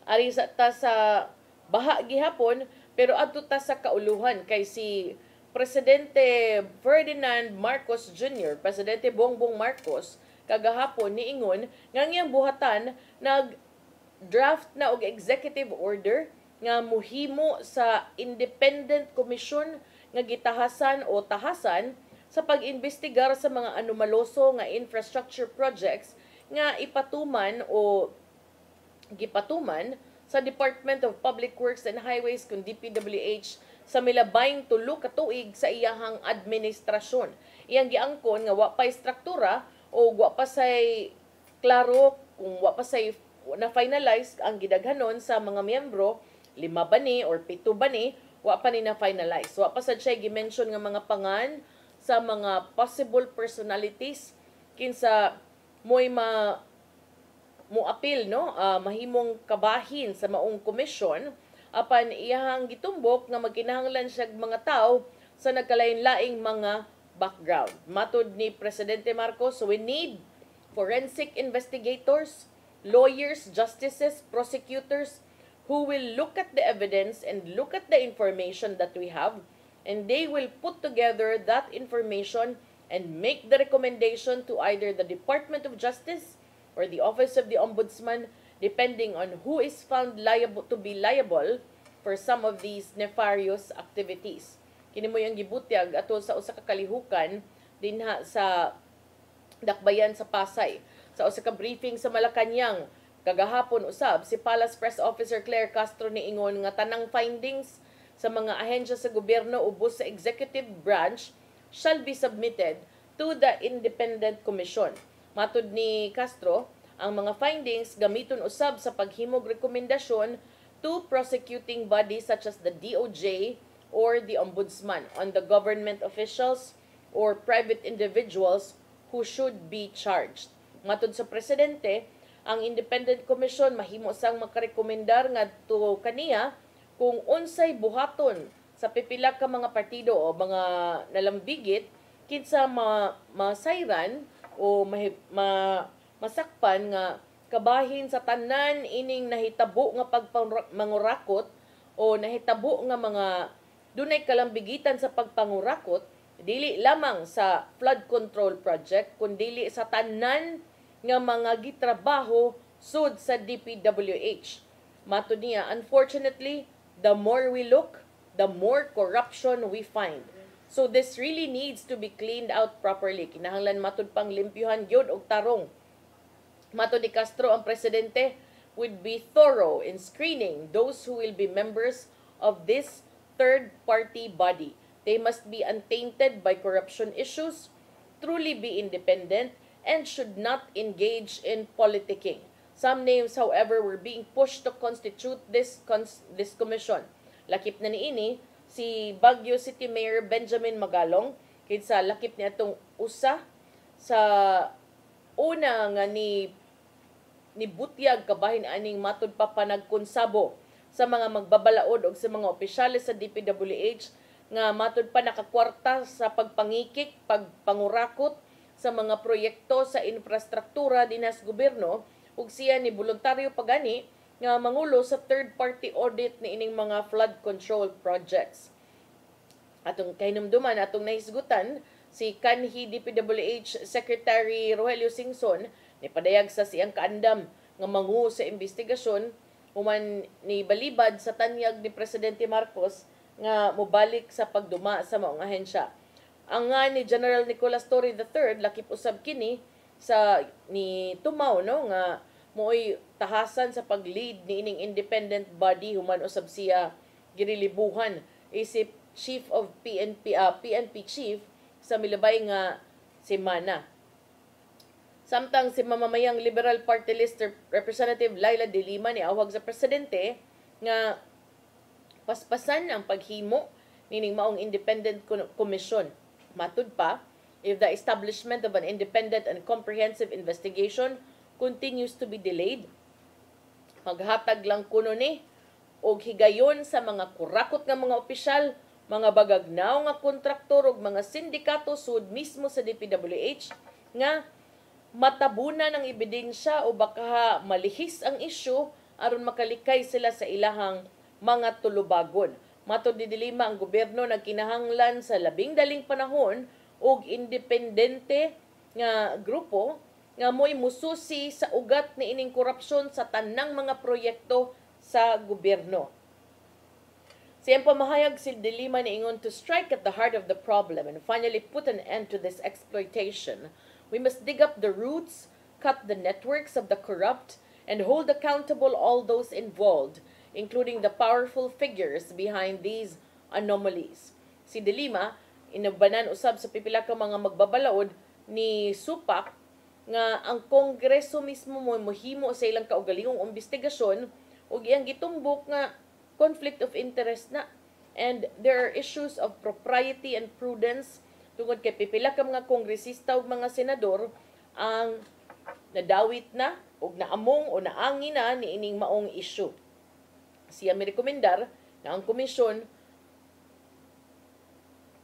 Ari sa ta sa baha gihapon, pero adto ta sa kauluhan kay si Presidente Ferdinand Marcos Jr., Presidente Bongbong Marcos, kagahapon niingon nga ngayang buhatan draft na og executive order nga muhimo sa independent commission nga gitahasan o tahasan sa pag-imbestigar sa mga anomaloso nga infrastructure projects nga ipatuman o gipatuman sa Department of Public Works and Highways kung DPWH sa milabayng 3 ka tuig sa iyahang administrasyon. Iyang giangkon nga wa pay struktura o wa pa say klaro kung wa pa say na finalize ang gidaghanon sa mga miyembro 5 ba ni or 7 ba ni wa pa ni na finalize. Wa pa sad siya gi-mention nga mga pangan sa mga possible personalities kinsa mo'y muapil, no? Mahimong kabahin sa maong komisyon apan iyahang gitumbok nga magkinahanglan siya mga tao sa nagkalain-laing mga background. Matud ni Presidente Marcos, we need forensic investigators, lawyers, justices, prosecutors who will look at the evidence and look at the information that we have, and they will put together that information and make the recommendation to either the Department of Justice or the Office of the Ombudsman, depending on who is found liable to be liable for some of these nefarious activities. Kini mo yung gibutyag ato sa usa ka kalihukan dinha sa Dakbayan sa Pasay. Sa usa ka briefing sa Malacañang kagahapon usab, si Palace Press Officer Claire Castro niingon nga tanang findings sa mga ahensya sa gobyerno ubos sa executive branch shall be submitted to the Independent Commission. Matud ni Castro, ang mga findings gamiton usab sa paghimog rekomendasyon to prosecuting bodies such as the DOJ or the Ombudsman on the government officials or private individuals who should be charged. Matud sa Presidente, ang Independent Commission mahimo sang makarekomendar ngadto kaniya kung unsay buhaton sa pipila ka mga partido o mga nalambigit kinsa masayran o masakpan nga kabahin sa tanan ining nahitabo nga pagpangurakot o nahitabo nga mga dunay kalambigitan sa pagpangurakot, dili lamang sa flood control project kundi sa tanan nga mga gitrabaho sud sa DPWH. Matud niya, unfortunately, the more we look, the more corruption we find. So this really needs to be cleaned out properly. Kinahanglan matud pang limpyuhan gyud og tarong. Matud ni Castro, ang Presidente would be thorough in screening those who will be members of this third-party body. They must be untainted by corruption issues, truly be independent, and should not engage in politicking. Some names, however, were being pushed to constitute this commission. Lakip na niini si Baguio City Mayor Benjamin Magalong, kinsa lakip niya itong usa sa una nga ni butyag kabahin aning matud pa panagkonsabo sa mga magbabalaod o sa mga opisyales sa DPWH nga matud pa nakakwarta sa pagpangikik, pagpangurakot sa mga proyekto sa infrastruktura dinas gobyerno, ug siya ni voluntaryo pagani nga mangulo sa third-party audit ni ining mga flood control projects. Atong kahinumduman, atong nahisgutan, si kanhi DPWH Secretary Rogelio Singson nipadayag sa siyang kaandam nga mangu sa investigasyon human ni balibad sa tanyag ni Presidente Marcos nga mobalik sa pagduma sa maong ahensya. Ang nga ni General Nicolas Torre III lakip usab kini sa ni Tumaw, no, nga mooy tahasan sa pag-lead ni ining independent body human usab siya girilibuhan isip Chief of PNP Chief sa milabay nga semana. Samtang si mamamayang Liberal Party List Representative Laila De Lima ni awag sa Presidente nga paspasan ang paghimo nining maong independent commission. Matud pa, if the establishment of an independent and comprehensive investigation continues to be delayed, maghatag lang kuno ni og higayon sa mga kurakot nga mga opisyal, mga bagagnaw nga kontraktor ug mga sindikato sud mismo sa DPWH nga matabunan ang ebidensya o baka malihis ang isyu aron makalikay sila sa ilahang mga tulubagon. Matud ni De Lima, ang gobyerno nagkinahanglan sa labing daling panahon og independente nga grupo nga mo'y mususi sa ugat ni ining korupsyon sa tanang mga proyekto sa gobyerno. Siyang pamahayag si De Lima niingon, to strike at the heart of the problem and finally put an end to this exploitation, we must dig up the roots, cut the networks of the corrupt, and hold accountable all those involved, including the powerful figures behind these anomalies. Si De Lima, inabanan usab sa pipila ka mga magbabalaod ni Supak nga ang Kongreso mismo mo mohimo sa ilang kaugalingong investigasyon ug iyang gitumbok nga conflict of interest na, and there are issues of propriety and prudence tungod kay pipila ka mga kongresista ug mga senador ang nadawit na o naamong o naangi na ni ining maong issue. Siya mirekomendar na ang komisyon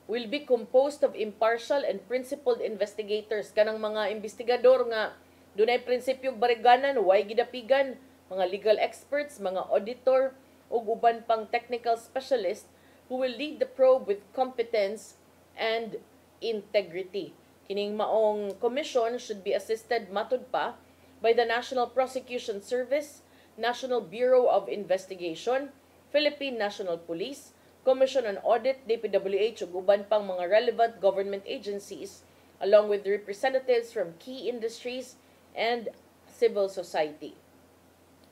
will be composed of impartial and principled investigators, kanang mga investigador nga dunay prinsipyong bariganan, way gidapigan, mga legal experts, mga auditor ug uban pang technical specialist who will lead the probe with competence and integrity. Kining maong commission should be assisted matud pa by the National Prosecution Service, National Bureau of Investigation, Philippine National Police, Commission on Audit, DPWH ug uban pang mga relevant government agencies along with representatives from key industries and civil society.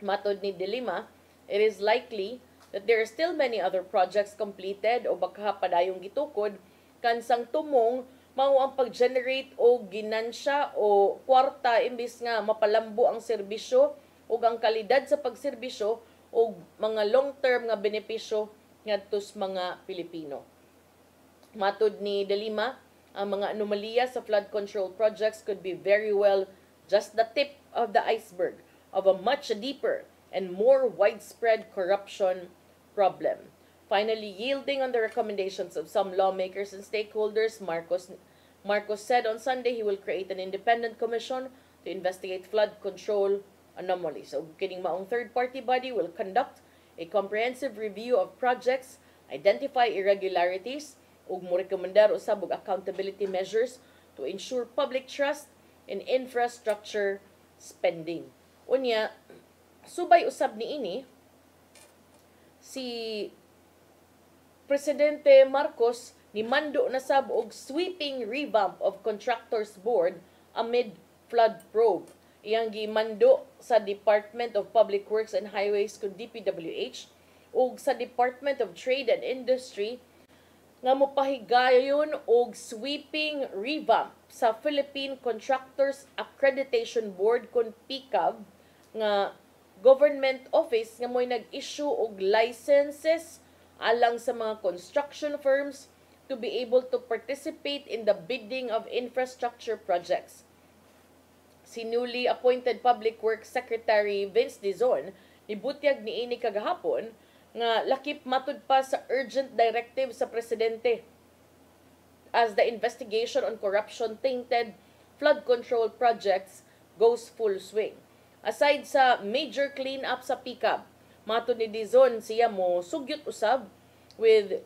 Matod ni De Lima, it is likely that there are still many other projects completed o baka padayong gitukod kansang tumong mao ang pag-generate o ginansya o kwarta imbis nga mapalambo ang serbisyo o ang kalidad sa pagserbisyo o mga long-term nga benepisyo ngadto sa mga Pilipino. Matod ni De Lima, ang mga anomalya sa flood control projects could be very well just the tip of the iceberg of a much deeper and more widespread corruption problem. Finally, yielding on the recommendations of some lawmakers and stakeholders, Marcos said on Sunday he will create an independent commission to investigate flood control anomalies. So, kining maong third-party body will conduct a comprehensive review of projects, identify irregularities, ug morekomendar usab og accountability measures to ensure public trust in infrastructure spending. Unya, subay usab niini si Presidente Marcos ni mando na sab og sweeping revamp of Contractors Board amid flood probe. Iyang gimando sa Department of Public Works and Highways kung DPWH ug sa Department of Trade and Industry nga mopahigayon og sweeping revamp sa Philippine Contractors Accreditation Board kung PCAB nga government office nga mo'y nag-issue og licenses alang sa mga construction firms to be able to participate in the bidding of infrastructure projects. Si newly appointed Public Works Secretary Vince Dizon nibutyag niini kagahapon nga lakip matud pa sa urgent directive sa presidente as the investigation on corruption-tainted flood control projects goes full swing. Aside sa major clean-up sa PCAB, matud ni Dizon siya mo sugyot usab with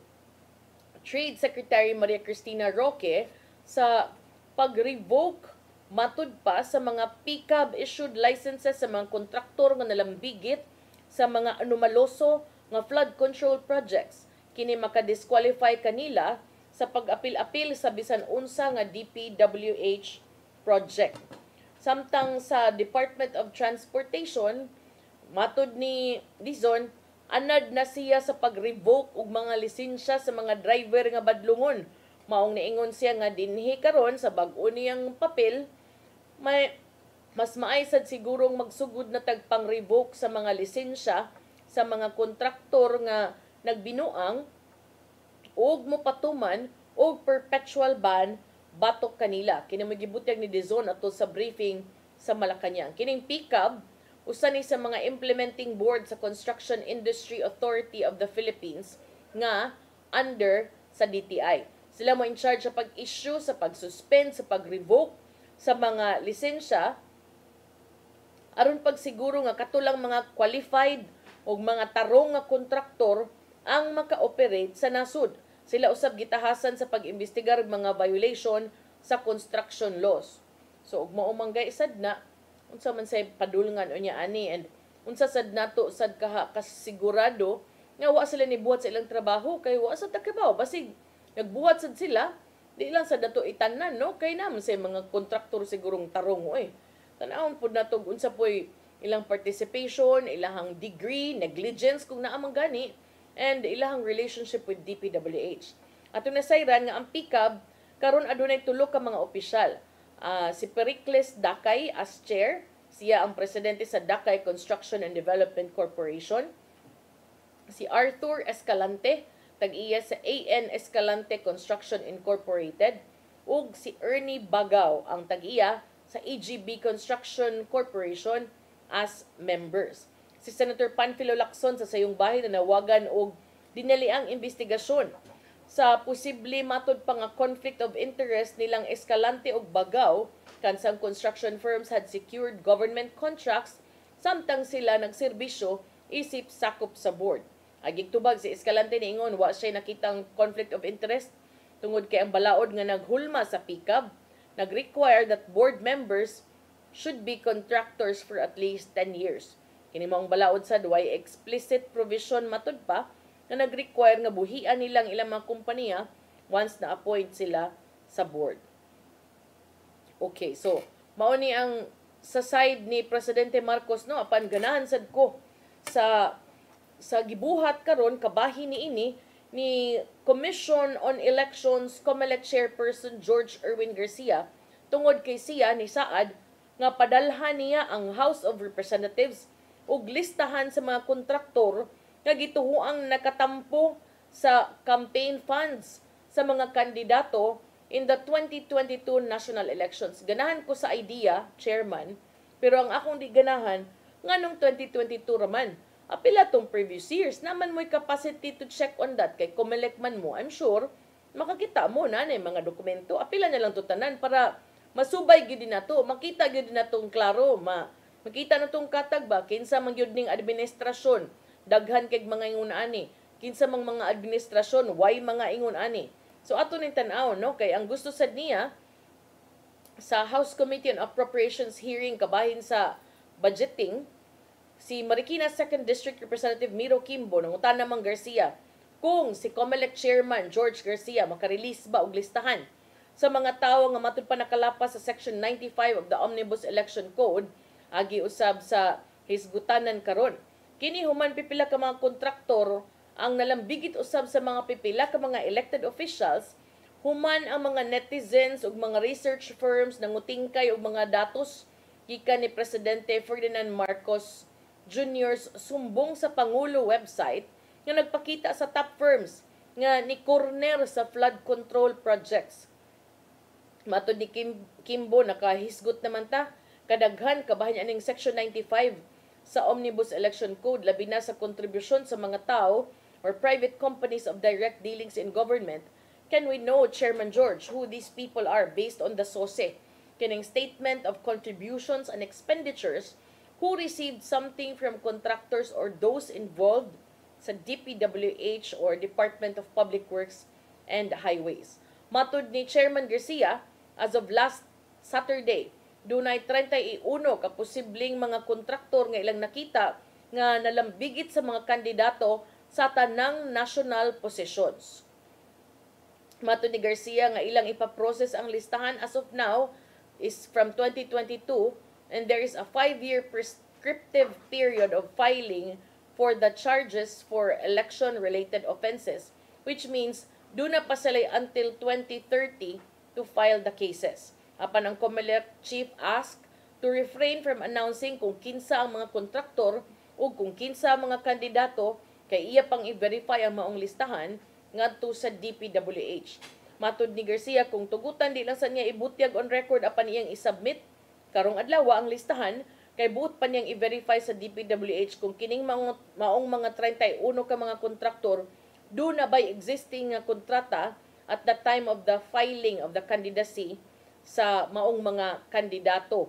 Trade Secretary Maria Cristina Roque sa pag-revoke matud pa sa mga PCAB issued licenses sa mga kontraktor nga nalambigit sa mga anomaloso nga flood control projects. Kini makadisqualify kanila sa pag-apil-apil sa bisan unsa nga DPWH project. Samtang sa Department of Transportation, matud ni Dizon, anad na siya sa pag-revoke og mga lisensya sa mga driver nga badlungon. Maong niingon siya nga dinhi karon sa bag-o niyang papel, may mas maaysad sigurong magsugod na tagpang-revoke sa mga lisensya sa mga kontraktor nga nagbinuang og mopatuman og perpetual ban batok kanila. Kini magibutyag ni Dizon ato sa briefing sa Malacañang. Kining PCAB usa ni sa mga implementing board sa Construction Industry Authority of the Philippines nga under sa DTI. Sila mo in charge sa pag-issue, sa pag-suspend, sa pag-revoke sa mga lisensya aron pagsiguro nga katulang mga qualified o mga tarong nga kontraktor ang maka-operate sa nasud. Sila usab gitahasan sa pag-imbestigar mga violation sa construction laws. So ug mao manggay sad na unsa man say padulngan unya ani and unsa sad nato sad kasigurado nga wa sila ni buhat sa ilang trabaho kay wa sad trabaho basig nagbuhat sad sila di lang sa dato itanan no kay naman say mga kontraktor sigurong tarong tan-awon pud nato unsa poy ilang participation, ilang degree, negligence kung naa man gani and ilang relationship with DPWH. Ato na sayran nga ang PCAB karon adunay tulo ka mga opisyal. Si Pericles Dakay as chair, siya ang presidente sa Dakay Construction and Development Corporation. Si Arthur Escalante, tag-iya sa AN Escalante Construction Incorporated, ug si Ernie Bagaw ang tag-iya sa AGB Construction Corporation as members. Si Senator Panfilo Lacson sa sayong bahin na nawagan og dinali ang investigasyon sa posible matod pa nga conflict of interest nilang Escalante og Bagaw kansang construction firms had secured government contracts samtang sila nagserbisyo isip sakop sa board. Agig tubag si Escalante niingon wa siya nakitang conflict of interest tungod kay ang balaod nga naghulma sa PICAB nag-require that board members should be contractors for at least 10 years. Kini mao ang balaod sa way explicit provision matud pa na nag-require nga buhian nilang ilang mga kompanya once na-appoint sila sa board. Okay, so mao ni ang sa side ni Presidente Marcos no apan ganahan sad ko sa gibuhat karon kabahin niini ni Commission on Elections COMELEC Chairperson George Erwin Garcia tungod kay siya ni Saad nga padalhan niya ang House of Representatives og listahan sa mga kontraktor nga gituhuang nakatampo sa campaign funds sa mga kandidato in the 2022 national elections. Ganahan ko sa idea, Chairman, pero ang akong di ganahan nganong 2022 raman. Apila tong previous years, naman mo'y capacity to check on that. Kay COMELEC man mo, I'm sure, makakita mo na mga dokumento. Apila na lang tutanan para masubay gyud na to, makita gyud na tong klaro, makita na tong katag ba, kinsa man gyud ning administrasyon, daghan kay mga ingon ani, kinsa mang mga administrasyon, why mga ingon ani. So ato ning tan-aw no, kay ang gusto sad niya sa House Committee on Appropriations hearing kabahin sa budgeting, si Marikina 2nd District Representative Miro Kimbo nangutan namang Garcia kung si COMELEC Chairman George Garcia makarelease ba og listahan sa mga tawo nga matud pa nakalapas sa Section 95 of the Omnibus Election Code agi usab sa hisgutanan karon. Kini human pipila ka mga kontraktor ang nalambigit usab sa mga pipila ka mga elected officials, human ang mga netizens ug mga research firms nangutingkay og mga datos gikan ni Presidente Ferdinand Marcos Jr.'s sumbong sa Pangulo website nga nagpakita sa top firms nga ni corner sa flood control projects. Matod ni Kimbo, nakahisgot naman ta, kadaghan kabahin aning Section 95 sa Omnibus Election Code, labi na sa kontribusyon sa mga tao or private companies of direct dealings in government. Can we know, Chairman George, who these people are based on the SOSE, kining Statement of Contributions and Expenditures, who received something from contractors or those involved sa DPWH or Department of Public Works and Highways. Matud ni Chairman Garcia, as of last Saturday, dunay 31 ka posibleng mga kontraktor nga ilang nakita nga nalambigit sa mga kandidato sa tanang national positions. Matud ni Garcia nga ilang ipaprocess ang listahan as of now is from 2022 and there is a 5-year prescriptive period of filing for the charges for election-related offenses, which means do na pa sila until 2030 to file the cases. Apan ang COMELEC chief asked to refrain from announcing kung kinsa ang mga kontraktor o kung kinsa ang mga kandidato kay iya pang i-verify ang maong listahan ngadto sa DPWH. Matud ni Garcia kung tugutan di lang sa niya ibutyag on record apan iyang isubmit karong adlaw ang listahan kay buot pa niyang i-verify sa DPWH kung kining maong mga 31 ka mga kontraktor do na by existing nga kontrata at the time of the filing of the candidacy sa maong mga kandidato.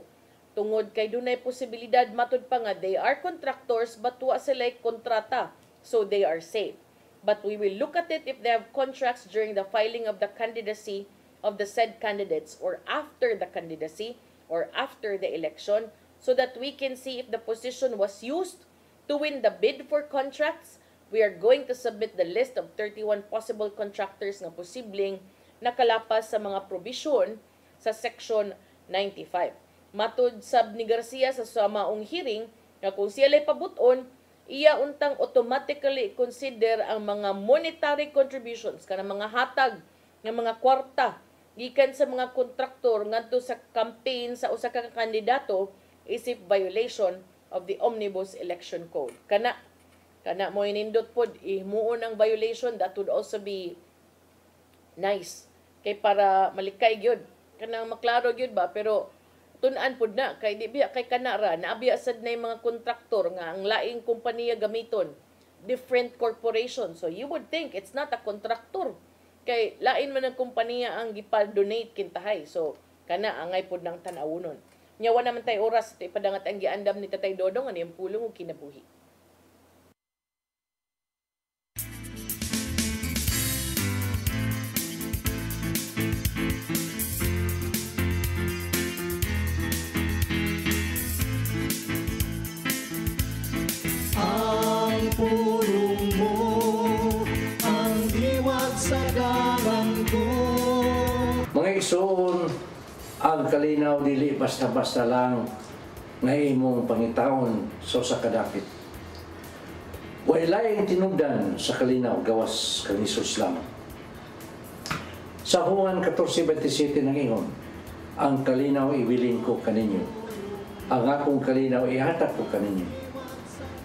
Tungod kay dunay posibilidad matud pa nga they are contractors but wa sila kontrata, so they are safe. But we will look at it if they have contracts during the filing of the candidacy of the said candidates or after the candidacy or after the election so that we can see if the position was used to win the bid for contracts. We are going to submit the list of 31 possible contractors nga posibleng nakalapas sa mga probisyon sa Section 95. Matud sab ni Garcia sa maong hearing na kung siya'y pabuton, iya untang automatically consider ang mga monetary contributions kanang mga hatag ng mga kwarta gikan sa mga kontraktor ngadto sa campaign sa usa ka kandidato isip violation of the Omnibus Election Code. Kana mo inindot pod ihimuon ang violation, that would also be nice kay para malikay gyud kanang maklaro gyud ba, pero tunan pud na kay di biya kay kanara naabiya sad na yung mga kontraktor nga ang laing kompanya gamiton different corporation. So you would think it's not a contractor. Kay lain man ang kompanya ang gipa-donate kintahay. So kana angay pud nang tan-awunon. Nyawa naman tay oras ito ipadangat ang giandam ni Tatay Dodong ano yung pulong ug kinabuhi. Ang pulong mo, ang diwat sa galang ko. Mga igsoon, ang kalinaw dili basta-basta lang nga imong pangitaon sa usa ka dapit. Way laing tinubdan sa kalinaw gawas kang Hesus lamang. Sa Juan 14:27 nang ingon, ang kalinaw ibilin ko kaninyo. Ang akong kalinaw ihatag ko kaninyo.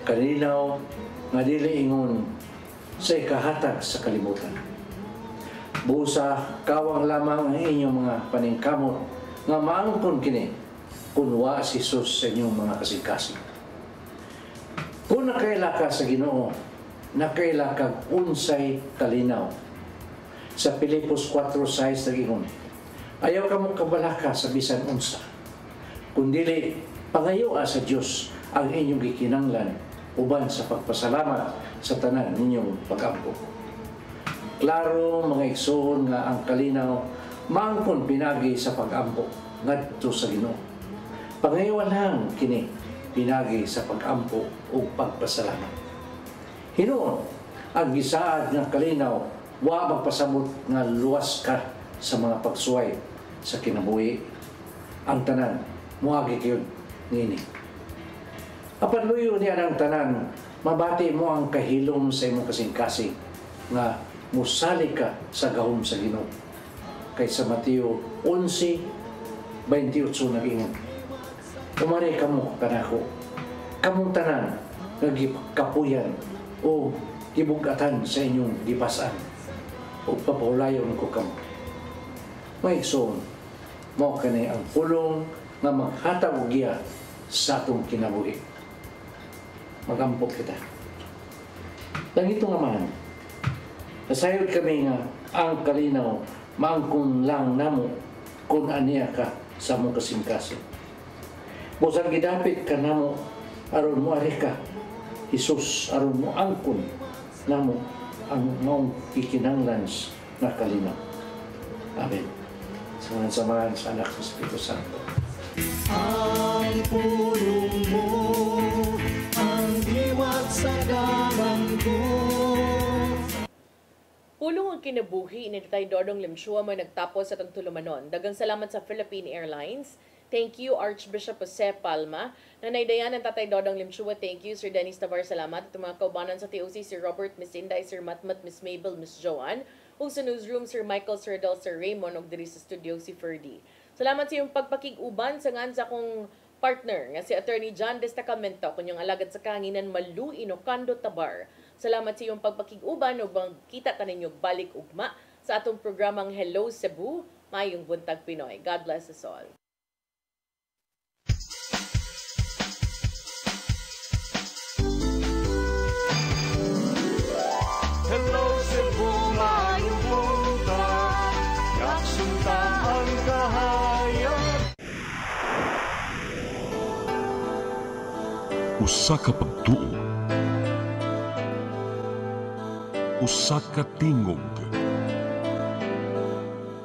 Kalinaw nga dili ingon sa ikahatag sa kalibutan. Busa kawang lamang ang inyong mga paningkamot nga maangkon kini kung wa si Jesus sa inyong mga kasing-kasing. Kung nakaila ka sa Ginoo, nakaila kag unsay kalinaw. Sa Pilipos 4:6 nagingon, ayaw ka mong kabalaka sa bisan unsa, kundili pangayoa sa Dios ang inyong gikinanglan uban sa pagpasalamat sa tanan ninyong pag-ampo. Klaro mga igsoon nga ang kalinaw maangkon pinagi sa pag-ampo ngadto sa Ginoo. Pangayoan lang kini pinagi sa pag-ampo o pagpasalamat. Hinuon ang gisaad nga kalinaw wa magpasabot nga luwas ka sa mga pagsuway sa kinabuhi. Ang tanan muagi gyud nini. Apan luyo niya ang tanan, mabati mo ang kahilom sa imong kasing-kasing nga musali ka sa gahom sa Ginoo. Kay sa Mateo 11:28 nag-ingon, umari kamo kanako, kamong tanan nagikapuyan o gibugatan sa inyong gipasan o papahulayon ko kamo. May igsoon, mo kanay ang pulong nga maghatag og giya sa atong kinabuhi. Magampok kita. Langito nga man, nasayod kami nga ang kalinaw maangkon lang namo kung aniya ka sa mong kasing-kasing. Busang gidapit ka namo aron mo ari ka Hesus aron mo angkon namo ang maong ikinanglan na kalinaw. Amen. Samahan sa anak sa Espiritu Santo. Ang pulong mo, ang diwat sa galang ko. Pulong ang kinabuhi ni Tatay Dodong Limshua may nagtapos sa itong tulumanon. Dagang salamat sa Philippine Airlines. Thank you, Archbishop Jose Palma. Nanay Dayan ng Tatay Dodong Limshua. Thank you, Sir Dennis Tavar. Salamat. At mga kaubanan sa TOC, Sir Robert, Miss Inday, Sir Matmat, Miss Mabel, Miss Joanne. Ug sa newsroom, Sir Michael, Sir Del, Sir Raymond, ug diri sa studio, si Ferdy. Salamat sa iyong pagpakig-uban sa ngan sa kong partner nga si Attorney John Destacamento kunyang alagad sa kahanginan Malu Inocando Tabar. Salamat sa iyong pagpakig-uban ug kita kaninyo balik ugma sa atong programang Hello Cebu, Mayong Buntag Pinoy. God bless us all. Hello Cebu, mayong buntag, kaksunta ang kahayag. Usa ka pagtuo, usa ka tingog,